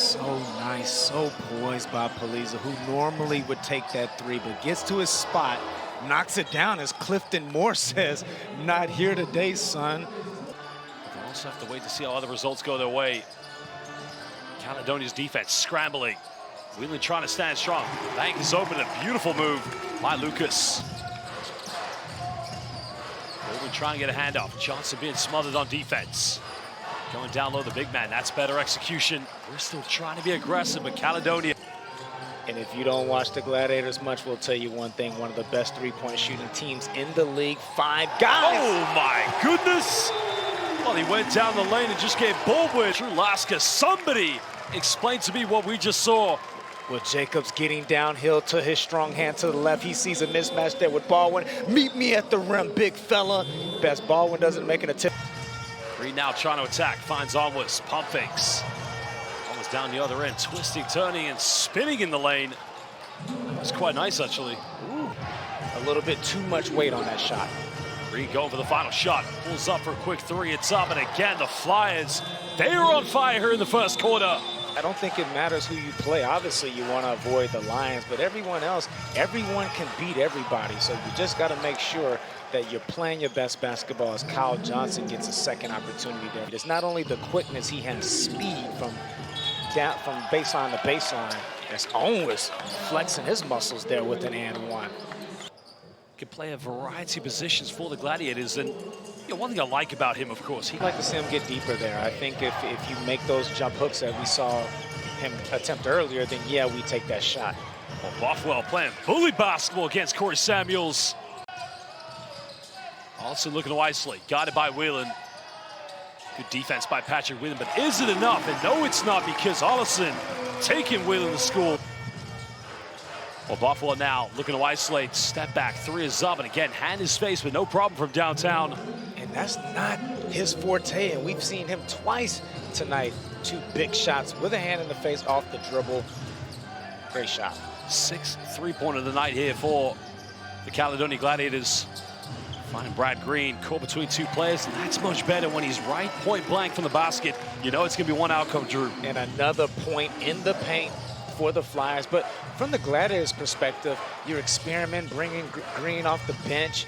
So nice, so poised by Paliza, who normally would take that three, but gets to his spot, knocks it down, as Clifton Moore says, not here today, son. They'll also have to wait to see how other results go their way. Caledonia's defense scrambling. Whelan trying to stand strong. Bank is open, a beautiful move by Lucas. Whelan trying to get a handoff. Johnson being smothered on defense. Going down low, the big man, that's better execution. Bristol trying to be aggressive, but Caledonia. And if you don't watch the Gladiators much, we'll tell you one thing, one of the best three-point shooting teams in the league. 5 guys. Oh my goodness. Well, he went down the lane and just gave Baldwin. Drew Laska, somebody explain to me what we just saw. With Jacobs getting downhill to his strong hand to the left, he sees a mismatch there with Baldwin. Meet me at the rim, big fella. Best Baldwin doesn't make an attempt. Green now trying to attack, finds Onwas, pump fakes. Almost down the other end, twisting, turning, and spinning in the lane. That's quite nice, actually. Ooh. A little bit too much weight on that shot. Green going for the final shot, pulls up for a quick three, it's up, and again, the Flyers, they are on fire here in the first quarter. I don't think it matters who you play. Obviously, you want to avoid the Lions, but everyone else, everyone can beat everybody. So you just got to make sure that you're playing your best basketball as Kyle Johnson gets a second opportunity there. It's not only the quickness, he has speed from baseline to baseline. As Owen was flexing his muscles there with an and one. Can play a variety of positions for the Gladiators, and one thing I like about him, of course, I'd like to see him get deeper there. I think if you make those jump hooks that we saw him attempt earlier, then yeah, we take that shot. Well, Bothwell playing bully basketball against Corey Samuels. Also looking to isolate, guarded by Whelan. Good defense by Patrick Whelan, but is it enough? And no, it's not, because Ollison taking Whelan to school. Well, Bothwell now looking to isolate, step back, three is up, and again, hand his face, but no problem from downtown. And that's not his forte, and we've seen him twice tonight. 2 big shots with a hand in the face off the dribble. Great shot. 6th three-pointer of the night here for the Caledonia Gladiators. Finding Brad Green, caught between 2 players, and that's much better when he's right point blank from the basket. You know it's going to be one outcome, Drew. And another point in the paint for the Flyers. But from the Gladiators' perspective, you're experimenting, bringing Green off the bench.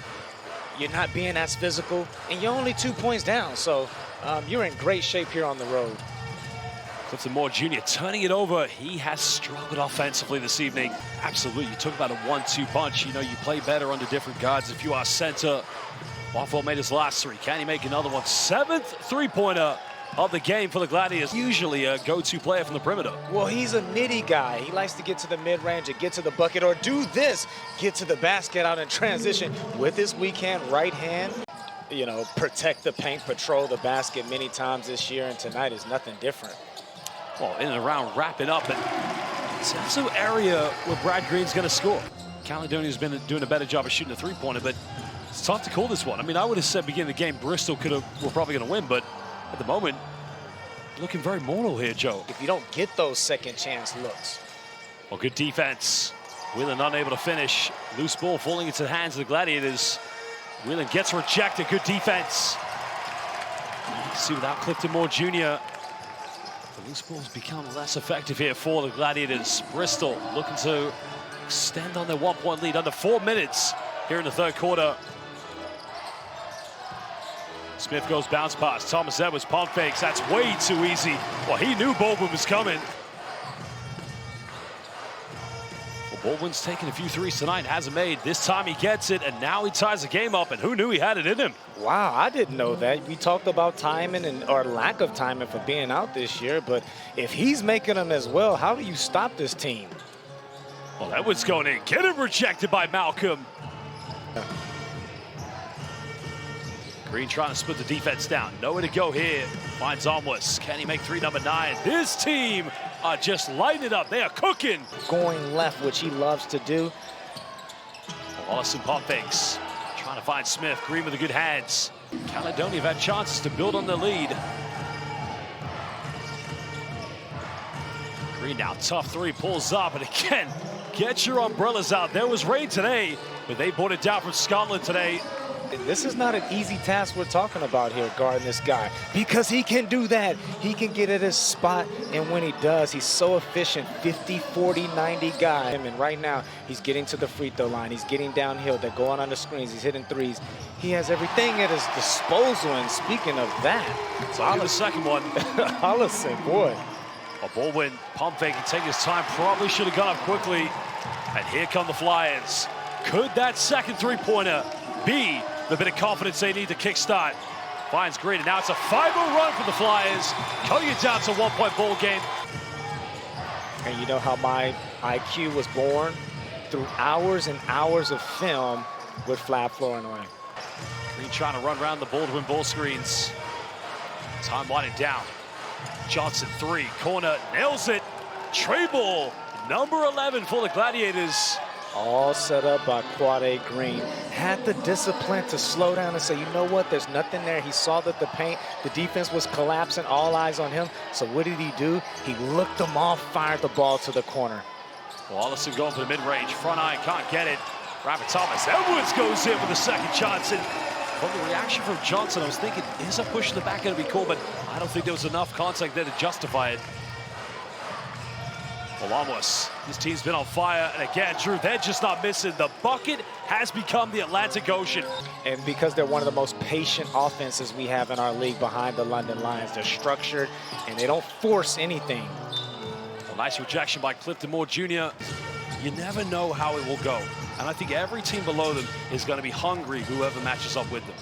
You're not being as physical, and you're only 2 points down. So you're in great shape here on the road. Clifton Moore Jr. turning it over. He has struggled offensively this evening. Absolutely, you talk about a 1-2 punch. You know, you play better under different guards if you are center. Bothwell made his last 3. Can he make another one? 7th three-pointer of the game for the Gladiators. Usually a go-to player from the perimeter. Well, he's a nitty guy. He likes to get to the mid-range and get to the bucket, or do this, get to the basket out in transition with his weak hand, right hand. You know, protect the paint, patrol the basket many times this year, and tonight is nothing different. Well, in and around, wrapping up, and it's also an area where Brad Green's going to score. Caledonia's been doing a better job of shooting a three-pointer, but it's tough to call this one. I mean, I would have said beginning of the game, Bristol were probably going to win, but at the moment, looking very mortal here, Joe. If you don't get those second chance looks. Well, good defense. Whelan unable to finish. Loose ball falling into the hands of the Gladiators. Whelan gets rejected. Good defense. See, without Clifton Moore Jr., the loose ball's become less effective here for the Gladiators. Bristol looking to extend on their 1-point lead under 4 minutes here in the third quarter. Smith goes bounce pass. Thomas Edwards pump fakes. That's way too easy. Well, he knew Baldwin was coming. Well, Baldwin's taken a few threes tonight, hasn't made. This time he gets it, and now he ties the game up, and who knew he had it in him? Wow, I didn't know that. We talked about timing or lack of timing for being out this year, but if he's making them as well, how do you stop this team? Well, Edwards going in. Get him rejected by Malcolm. Green trying to split the defense down. Nowhere to go here. Finds Onwas. Can he make 3, number 9? This team are just lighting it up. They are cooking. Going left, which he loves to do. Ollison pump fakes. Trying to find Smith. Green with the good hands. Caledonia have had chances to build on the lead. Green now, tough 3, pulls up, and again, get your umbrellas out. There was rain today, but they brought it down from Scotland today. This is not an easy task we're talking about here, guarding this guy, because he can do that. He can get at his spot, and when he does, he's so efficient. 50, 40, 90 guy. And right now, he's getting to the free throw line. He's getting downhill. They're going on the screens. He's hitting threes. He has everything at his disposal, and speaking of that, so the second one. Hollison, boy. A ball win, pump fake, and take his time. Probably should have gone up quickly. And here come the Flyers. Could that second three-pointer be the bit of confidence they need to kickstart? Finds Green, and now it's a 5-0 run for the Flyers, cutting it down to a one-point ball game. And you know how my IQ was born? Through hours and hours of film with flat floor and away. Green trying to run around the ball to win ball screens. Time winding down. Johnson, three, corner, nails it. Tray ball, number 11 for the Gladiators. All set up by Quade Green. Had the discipline to slow down and say, you know what, there's nothing there. He saw that the defense was collapsing, all eyes on him. So what did he do? He looked them off, fired the ball to the corner. Well, Allison going for the mid-range. Front eye, can't get it. Rabbit Thomas Edwards goes in with the second Johnson. From the reaction from Johnson, I was thinking, is a push in the back going to be cool? But I don't think there was enough contact there to justify it. Olamos, his team's been on fire, and again, Drew, they're just not missing. The bucket has become the Atlantic Ocean. And because they're one of the most patient offenses we have in our league behind the London Lions, they're structured, and they don't force anything. A nice rejection by Clifton Moore Jr. You never know how it will go. And I think every team below them is going to be hungry, whoever matches up with them.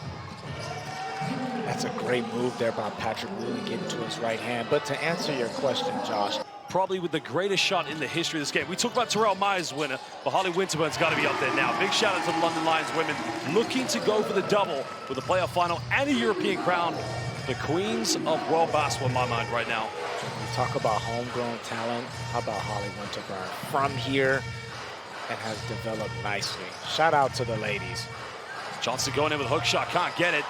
That's a great move there by Patrick Wheeling getting to his right hand. But to answer your question, Josh, probably with the greatest shot in the history of this game. We talked about Terrell Myers' winner, but Holly Winterburn's got to be up there now. Big shout out to the London Lions women looking to go for the double with a playoff final and a European crown. The queens of world basketball in my mind right now. You talk about homegrown talent. How about Holly Winterburn? From here and has developed nicely. Shout out to the ladies. Johnson going in with a hook shot, can't get it.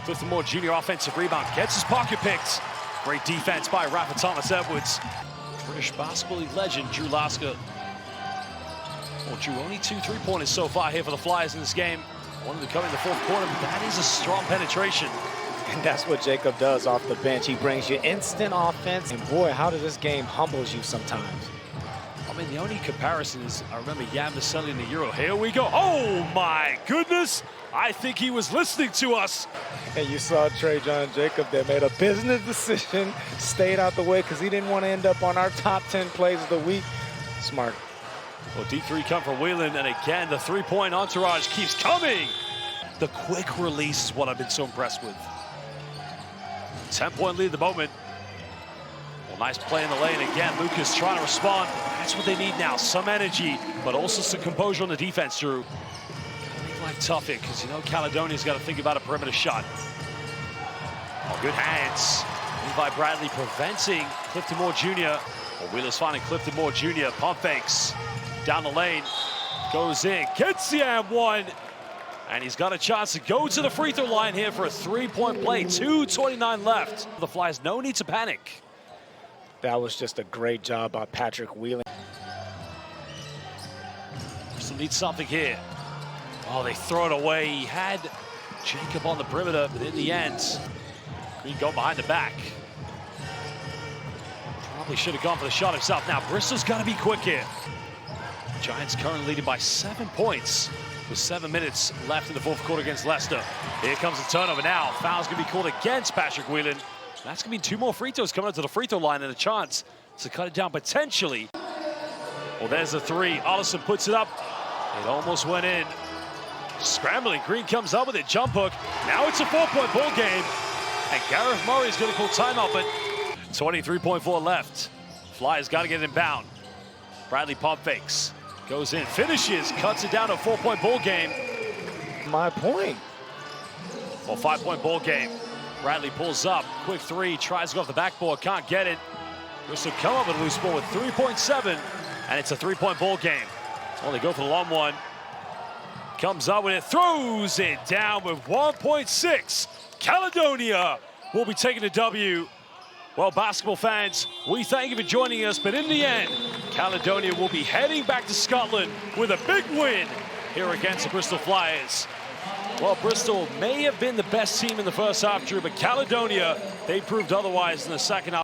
Clifton Moore Jr. offensive rebound, gets his pocket picked. Great defense by Rafa Thomas Edwards. British Basketball League legend Drew Lasker. Well, Drew, only 2 3-pointers so far here for the Flyers in this game. One of them coming in the fourth quarter, but that is a strong penetration. And that's what Jacob does off the bench. He brings you instant offense. And boy, how does this game humbles you sometimes. I mean, the only comparison is, I remember Jan Vasselli in the Euro. Here we go. Oh my goodness. I think he was listening to us. And you saw Trey John Jacob there made a business decision, stayed out the way because he didn't want to end up on our top 10 plays of the week. Smart. Well, deep three come from Whelan, and again, the three-point entourage keeps coming. The quick release is what I've been so impressed with. 10-point lead at the moment. Well, nice play in the lane. Again, Lucas trying to respond. That's what they need now, some energy, but also some composure on the defense, Drew. Life tough here, because you know Caledonia's got to think about a perimeter shot. Oh, good hands. Levi Bradley preventing Clifton Moore Jr. Well, Wheeler's finding Clifton Moore Jr. Pump fakes down the lane. Goes in, gets the and one. And he's got a chance to go to the free throw line here for a three-point play. 2:29 left. The Flyers, no need to panic. That was just a great job by Patrick Wheeling. Bristol needs something here. Oh, they throw it away. He had Jacob on the perimeter, but in the end, Green go behind the back. Probably should have gone for the shot himself. Now, Bristol's got to be quick here. Giants currently leading by 7 points with 7 minutes left in the fourth quarter against Leicester. Here comes the turnover now. Foul's going to be called against Patrick Whelan. That's going to be 2 more free throws coming up to the free throw line and a chance to cut it down potentially. Well, there's the three. Allison puts it up. It almost went in. Scrambling, Green comes up with a jump hook. Now it's a 4-point ball game. And Gareth Murray is going to call timeout, but 23.4 left. Flyers got to get it inbound. Bradley pump fakes. Goes in, finishes, cuts it down to a 4-point ball game. My point. Well, 5-point ball game. Bradley pulls up, quick three, tries to go off the backboard, can't get it. Bristol come up with a loose ball with 3.7, and it's a 3-point ball game. Well, they go for the long one. Comes up with it, throws it down with 1.6. Caledonia will be taking the W. Well, basketball fans, we thank you for joining us, but in the end, Caledonia will be heading back to Scotland with a big win here against the Bristol Flyers. Well, Bristol may have been the best team in the first half, Drew, but Caledonia, they proved otherwise in the second half.